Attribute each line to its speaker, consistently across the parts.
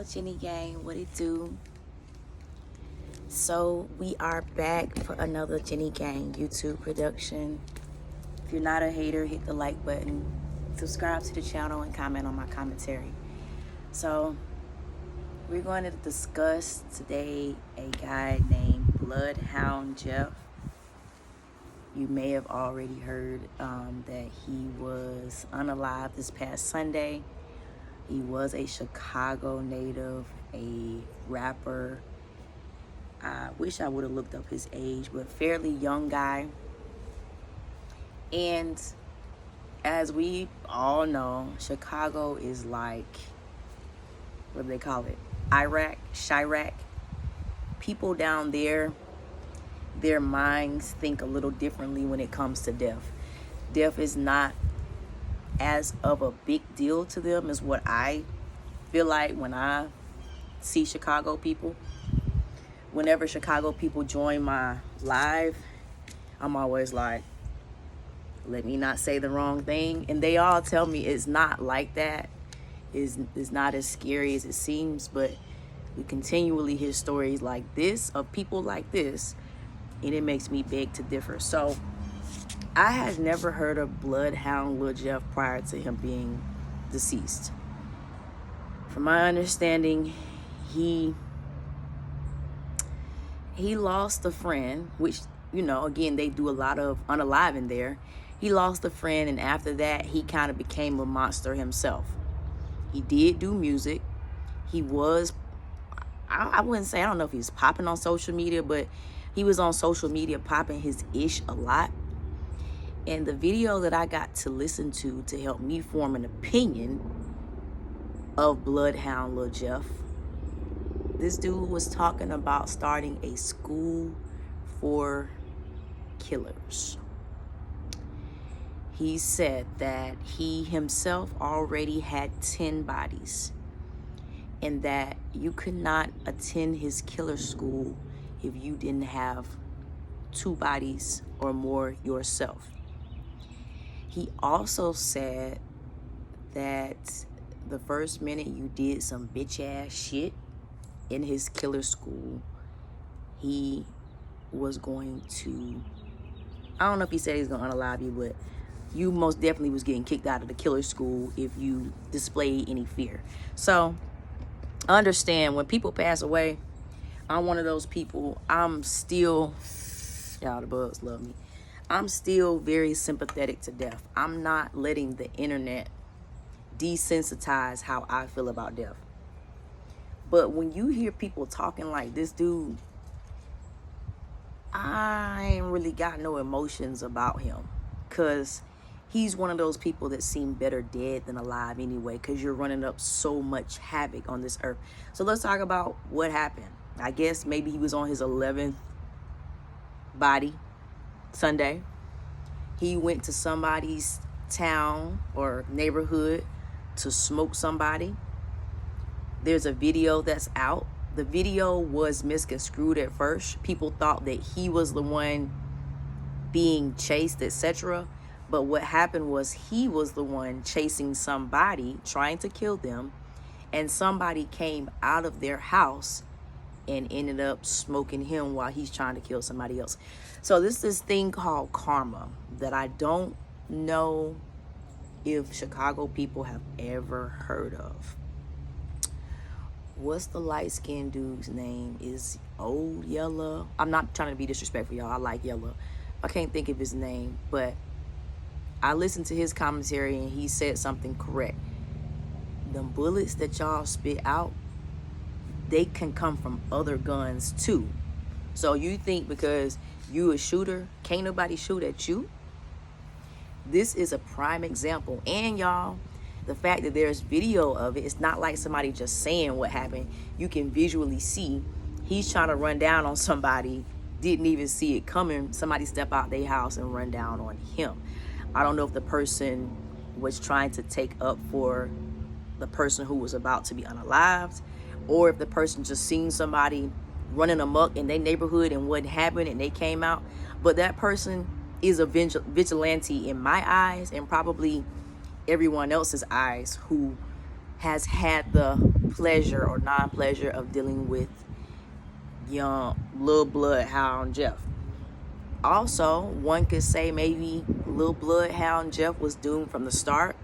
Speaker 1: Hello, Jenny Gang. What it do? So we are back for another Jenny Gang YouTube production. If you're not a hater, hit the like button, subscribe to the channel, and comment on my commentary. So we're going to discuss today a guy named Bloodhound Jeff. You may have already heard that he was unalived this past Sunday. He was a Chicago native, a rapper. I wish I would have looked up his age, but fairly young guy. And as we all know, Chicago is like, what do they call it? Iraq, Chirac. People down there, their minds think a little differently when it comes to death. Death is not as of a big deal to them as what I feel like when I see Chicago people. Whenever Chicago people join my live, I'm always like, let me not say the wrong thing. And they all tell me it's not like that. It's not as scary as it seems, but we continually hear stories like this of people like this, and it makes me beg to differ. So I had never heard of Bloodhound Lil Jeff prior to him being deceased. From my understanding, he lost a friend, which, you know, again, they do a lot of unaliving there. He lost a friend, and after that, he kind of became a monster himself. He did do music. He was, I wouldn't say, I don't know if he's popping on social media, but he was on social media popping his ish a lot. And the video that I got to listen to help me form an opinion of Bloodhound Lil Jeff, this dude was talking about starting a school for killers. He said that he himself already had 10 bodies and that you could not attend his killer school if you didn't have 2 bodies or more yourself. He also said that the first minute you did some bitch ass shit in his killer school, he was going to, I don't know if he said he was going to unalive you, but you most definitely was getting kicked out of the killer school if you displayed any fear. So understand, when people pass away, I'm one of those people. I'm still, y'all, the bugs love me, I'm still very sympathetic to death. I'm not letting the internet desensitize how I feel about death. But when you hear people talking like this dude, I ain't really got no emotions about him, because he's one of those people that seem better dead than alive anyway, because you're running up so much havoc on this earth. So let's talk about what happened. I guess maybe he was on his 11th body Sunday. He went to somebody's town or neighborhood to smoke somebody. There's a video that's out. The video was misconstrued at first. People thought that he was the one being chased, etc. But what happened was he was the one chasing somebody, trying to kill them, and somebody came out of their house and ended up smoking him while he's trying to kill somebody else. So this thing called karma that I don't know if Chicago people have ever heard of. What's the light-skinned dude's name? Is Old Yella? I'm not trying to be disrespectful, y'all. I like Yella. I can't think of his name, but I listened to his commentary and he said something correct. The bullets that y'all spit out, they can come from other guns too. So you think because you a shooter, can't nobody shoot at you? This is a prime example. And y'all, the fact that there's video of it, it's not like somebody just saying what happened. You can visually see he's trying to run down on somebody, didn't even see it coming. Somebody step out their house and run down on him. I don't know if the person was trying to take up for the person who was about to be unalived, or if the person just seen somebody running amok in their neighborhood and what happened and they came out. But that person is a vigilante in my eyes, and probably everyone else's eyes, who has had the pleasure or non-pleasure of dealing with young little bloodhound Jeff. Also, one could say maybe little bloodhound Jeff was doomed from the start.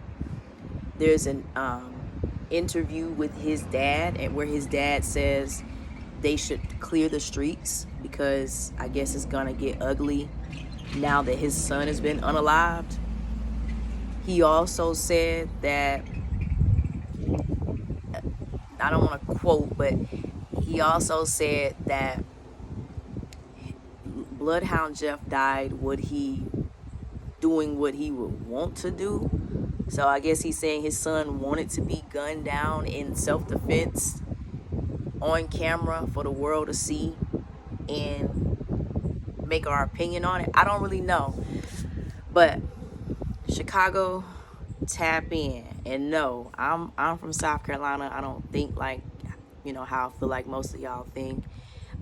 Speaker 1: There's an interview with his dad, and where his dad says they should clear the streets because I guess it's gonna get ugly now that his son has been unalived. He also said that, I don't want to quote, but he also said that Bloodhound Jeff died doing what he would want to do. So I guess he's saying his son wanted to be gunned down in self-defense on camera for the world to see and make our opinion on it. I don't really know. But Chicago, tap in. And no, I'm from South Carolina. I don't think like, how I feel like most of y'all think.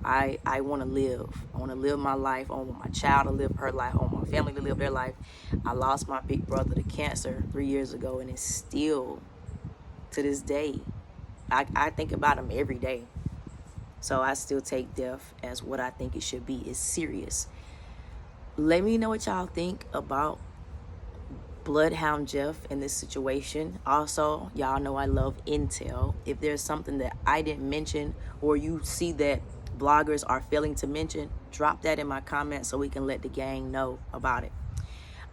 Speaker 1: I want to live. I want to live my life. I want my child to live her life. I want my family to live their life. I lost my big brother to cancer 3 years ago, and it's still, to this day, I think about him every day. So I still take death as what I think it should be. It's serious. Let me know what y'all think about Bloodhound Jeff in this situation. Also, y'all know I love intel. If there's something that I didn't mention or you see that bloggers are failing to mention, drop that in my comments so we can let the gang know about it.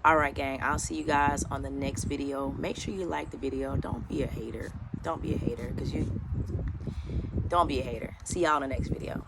Speaker 1: All right, gang, I'll see you guys on the next video. Make sure you like the video. Don't be a hater. Don't be a hater, because don't be a hater. See y'all in the next video.